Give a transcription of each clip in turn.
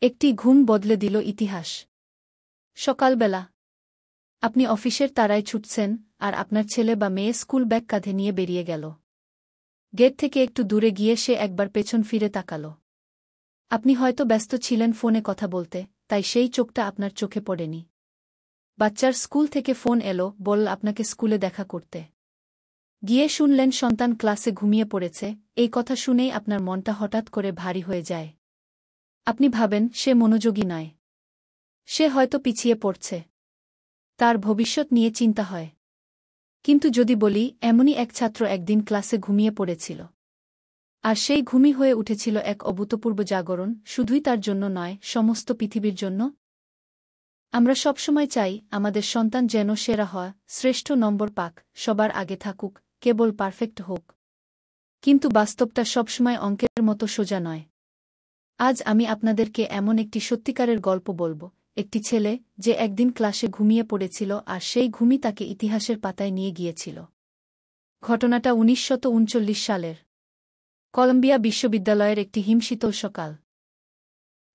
একটি ঘুম বদলে দিল ইতিহাস। সকালবেলা আপনি অফিসের তাড়ায় ছুটছেন, আর আপনার ছেলে বা মেয়ে স্কুল ব্যাগ কাঁধে নিয়ে বেরিয়ে গেল। গেট থেকে একটু দূরে গিয়ে সে একবার পেছন ফিরে তাকাল। আপনি হয়তো ব্যস্ত ছিলেন ফোনে কথা বলতে, তাই সেই চোখটা আপনার চোখে পড়েনি। বাচ্চার স্কুল থেকে ফোন এলো, বলল আপনাকে স্কুলে দেখা করতে। গিয়ে শুনলেন সন্তান ক্লাসে ঘুমিয়ে পড়েছে। এই কথা শুনেই আপনার মনটা হঠাৎ করে ভারী হয়ে যায়। আপনি ভাবেন সে মনোযোগী নয়, সে হয়তো পিছিয়ে পড়ছে, তার ভবিষ্যৎ নিয়ে চিন্তা হয়। কিন্তু যদি বলি, এমনই এক ছাত্র একদিন ক্লাসে ঘুমিয়ে পড়েছিল, আর সেই ঘুমই হয়ে উঠেছিল এক অভূতপূর্ব জাগরণ, শুধুই তার জন্য নয়, সমস্ত পৃথিবীর জন্য। আমরা সবসময় চাই আমাদের সন্তান যেন সেরা হয়, শ্রেষ্ঠ নম্বর পাক, সবার আগে থাকুক, কেবল পারফেক্ট হোক। কিন্তু বাস্তবটা সবসময় অঙ্কের মতো সোজা নয়। আজ আমি আপনাদেরকে এমন একটি সত্যিকারের গল্প বলবো, একটি ছেলে যে একদিন ক্লাসে ঘুমিয়ে পড়েছিল, আর সেই ঘুমই তাকে ইতিহাসের পাতায় নিয়ে গিয়েছিল। ঘটনাটা 1939 সালের কলম্বিয়া বিশ্ববিদ্যালয়ের একটি হিমশীতল সকাল।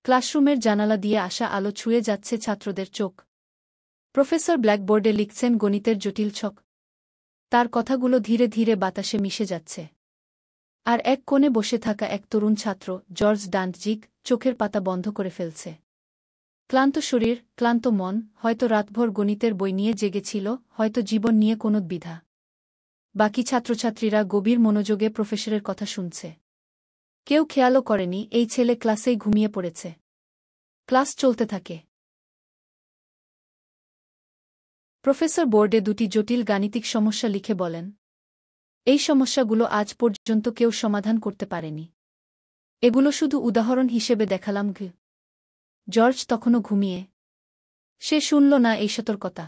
ক্লাসরুমের জানালা দিয়ে আসা আলো ছুঁয়ে যাচ্ছে ছাত্রদের চোখ। প্রফেসর ব্ল্যাকবোর্ডে লিখছেন গণিতের জটিল ছক। তার কথাগুলো ধীরে ধীরে বাতাসে মিশে যাচ্ছে। আর এক কোণে বসে থাকা এক তরুণ ছাত্র, জর্জ ডান্টজিক, চোখের পাতা বন্ধ করে ফেলছে। ক্লান্ত শরীর, ক্লান্ত মন, হয়তো রাতভর গণিতের বই নিয়ে জেগেছিল, হয়তো জীবন নিয়ে কোনো দ্বিধা। বাকি ছাত্রছাত্রীরা গভীর মনোযোগে প্রফেসরের কথা শুনছে। কেউ খেয়ালও করেনি এই ছেলে ক্লাসেই ঘুমিয়ে পড়েছে। ক্লাস চলতে থাকে। প্রফেসর বোর্ডে দুটি জটিল গাণিতিক সমস্যা লিখে বলেন, এই সমস্যাগুলো আজ পর্যন্ত কেউ সমাধান করতে পারেনি। এগুলো শুধু উদাহরণ হিসেবে দেখালাম। জর্জ তখনও ঘুমিয়ে। সে শুনল না এই সতর্কতা।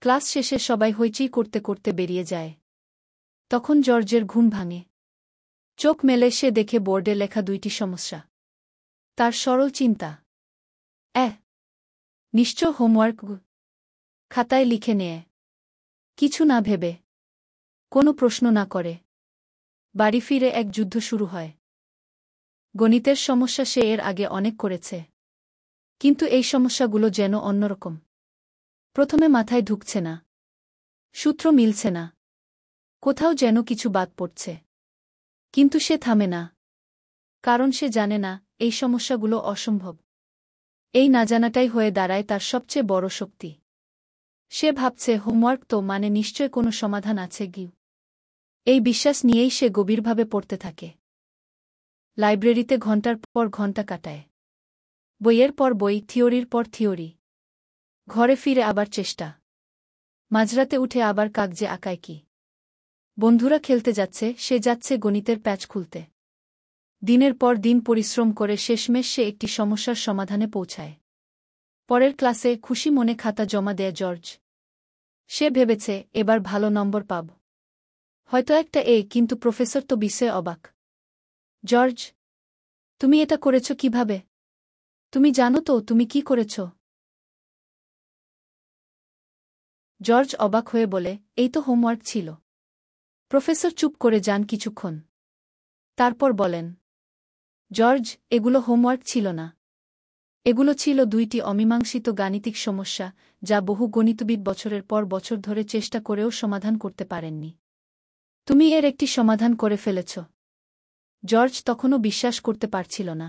ক্লাস শেষে সবাই হইচই করতে করতে বেরিয়ে যায়। তখন জর্জের ঘুম ভাঙে। চোখ মেলে সে দেখে বোর্ডে লেখা দুইটি সমস্যা। তার সরল চিন্তা, নিশ্চয় হোমওয়ার্ক। খাতায় লিখে নেয়, কিছু না ভেবে, কোনো প্রশ্ন না করে। বাড়ি ফিরে এক যুদ্ধ শুরু হয়। গণিতের সমস্যা সে এর আগে অনেক করেছে, কিন্তু এই সমস্যাগুলো যেন অন্যরকম। প্রথমে মাথায় ঢুকছে না, সূত্র মিলছে না, কোথাও যেন কিছু বাদ পড়ছে। কিন্তু সে থামে না, কারণ সে জানে না এই সমস্যাগুলো অসম্ভব। এই না জানাটাই হয়ে দাঁড়ায় তার সবচেয়ে বড় শক্তি। সে ভাবছে হোমওয়ার্ক তো মানে নিশ্চয় কোনো সমাধান আছে। এই বিশ্বাস নিয়েই সে গভীরভাবে পড়তে থাকে। লাইব্রেরিতে ঘণ্টার পর ঘণ্টা কাটায়। বইয়ের পর বই, থিওরির পর থিওরি। ঘরে ফিরে আবার চেষ্টা। মাঝরাতে উঠে আবার কাগজে আঁকায় কি। বন্ধুরা খেলতে যাচ্ছে, সে যাচ্ছে গণিতের প্যাচ খুলতে। দিনের পর দিন পরিশ্রম করে শেষমেশ সে একটি সমস্যার সমাধানে পৌঁছায়। পরের ক্লাসে খুশি মনে খাতা জমা দেয় জর্জ। সে ভেবেছে এবার ভালো নম্বর পাব, হয়তো একটা এ, কিন্তু প্রফেসর তো বিস্ময়ে অবাক। জর্জ, তুমি এটা করেছ কিভাবে? তুমি জানো তো তুমি কি করেছ? জর্জ অবাক হয়ে বলে, এই তো হোমওয়ার্ক ছিল। প্রফেসর চুপ করে যান কিছুক্ষণ। তারপর বলেন, জর্জ, এগুলো হোমওয়ার্ক ছিল না। এগুলো ছিল দুইটি অমীমাংসিত গাণিতিক সমস্যা, যা বহু গণিতবিদ বছরের পর বছর ধরে চেষ্টা করেও সমাধান করতে পারেননি। তুমি এর একটি সমাধান করে ফেলেছ। জর্জ তখনও বিশ্বাস করতে পারছিল না।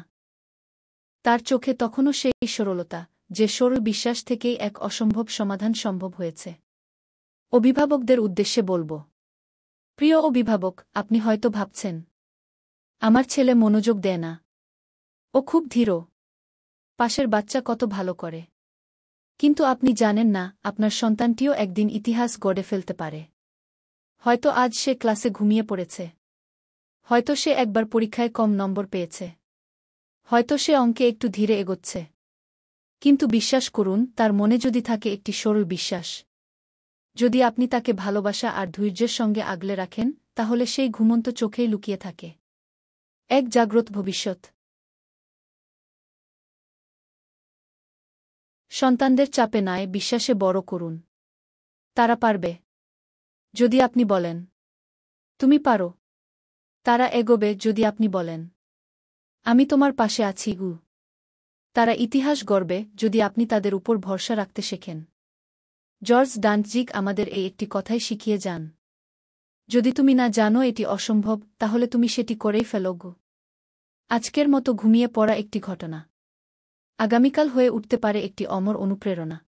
তার চোখে তখনও সেই সরলতা, যে সরল বিশ্বাস থেকেই এক অসম্ভব সমাধান সম্ভব হয়েছে। অভিভাবকদের উদ্দেশ্যে বলবো, প্রিয় অভিভাবক, আপনি হয়তো ভাবছেন, আমার ছেলে মনোযোগ দেয় না, ও খুব ধীর, পাশের বাচ্চা কত ভালো করে। কিন্তু আপনি জানেন না, আপনার সন্তানটিও একদিন ইতিহাস গড়ে ফেলতে পারে। হয়তো আজ সে ক্লাসে ঘুমিয়ে পড়েছে, হয়তো সে একবার পরীক্ষায় কম নম্বর পেয়েছে, হয়তো সে অঙ্কে একটু ধীরে এগোচ্ছে। কিন্তু বিশ্বাস করুন, তার মনে যদি থাকে একটি সরল বিশ্বাস, যদি আপনি তাকে ভালোবাসা আর ধৈর্যের সঙ্গে আগলে রাখেন, তাহলে সেই ঘুমন্ত চোখেই লুকিয়ে থাকে এক জাগ্রত ভবিষ্যৎ। সন্তানদের চাপে নয়, বিশ্বাসে বড় করুন। তারা পারবে যদি আপনি বলেন, তুমি পারো। তারা এগোবে যদি আপনি বলেন, আমি তোমার পাশে আছি। তারা ইতিহাস গড়বে যদি আপনি তাদের উপর ভরসা রাখতে শেখেন। জর্জ ডান্টজিগ আমাদের এই একটি কথাই শিখিয়ে যান। যদি তুমি না জানো এটি অসম্ভব, তাহলে তুমি সেটি করেই ফেলো গো। আজকের মতো ঘুমিয়ে পড়া একটি ঘটনা, আগামীকাল হয়ে উঠতে পারে একটি অমর অনুপ্রেরণা।